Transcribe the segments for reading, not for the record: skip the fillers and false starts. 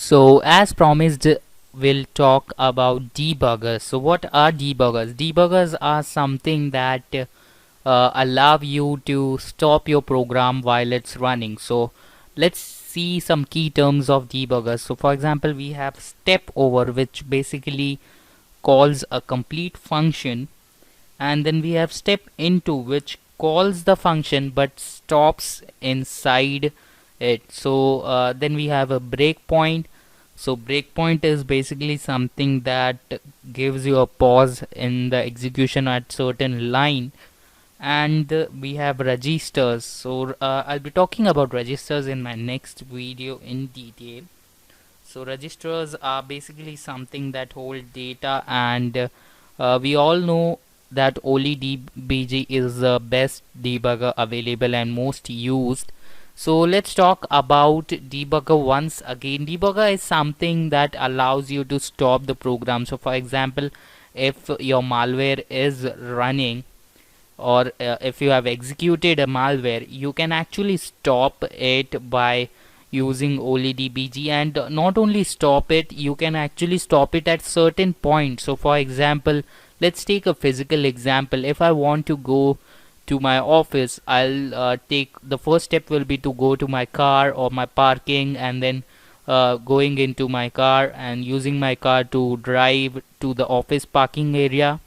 So as promised, we'll talk about debuggers. So what are debuggers? Debuggers are something that allow you to stop your program while it's running. So let's see some key terms of debuggers. So for example, we have step over, which basically calls a complete function, and then we have step into, which calls the function but stops inside it. So then we have a breakpoint. So breakpoint is basically something that gives you a pause in the execution at certain line. And we have registers. So I'll be talking about registers in my next video in detail. So registers are basically something that hold data, and we all know that only DBG is the best debugger available and most used. So let's talk about debugger once again. Debugger is something that allows you to stop the program. So for example, if your malware is running, or if you have executed a malware, you can actually stop it by using OLEDBG. And not only stop it, you can actually stop it at certain points. So for example, let's take a physical example. If I want to go to my office, I'll take the first step will be to go to my car or my parking, and then going into my car and using my car to drive to the office parking area,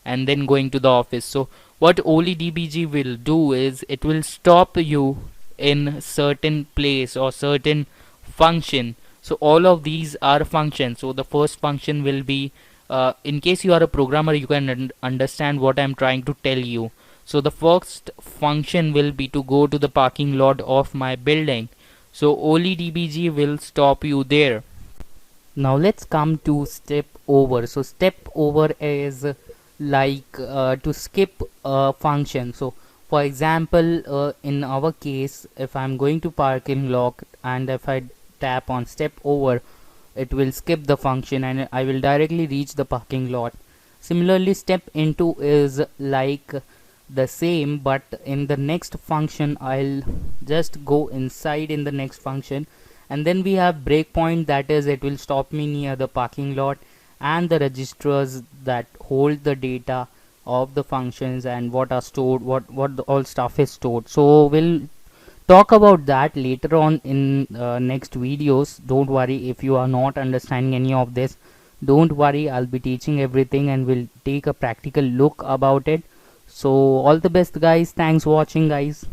and then going to the office. So what OLEDBG will do is it will stop you in certain place or certain function. So all of these are functions. So the first function will be, in case you are a programmer, you can understand what I'm trying to tell you. So the first function will be to go to the parking lot of my building. So OLEDBG will stop you there. Now let's come to step over. So step over is like to skip a function. So for example, in our case, if I'm going to parking lot and if I tap on step over, it will skip the function and I will directly reach the parking lot. Similarly, step into is like the same, but in the next function I'll just go inside in the next function. And then we have breakpoint, that is it will stop me near the parking lot, and the registers that hold the data of the functions and what are stored, what all stuff is stored. So we'll talk about that later on in next videos. Don't worry if you are not understanding any of this. Don't worry, I'll be teaching everything and we'll take a practical look about it. So all the best guys, thanks for watching guys.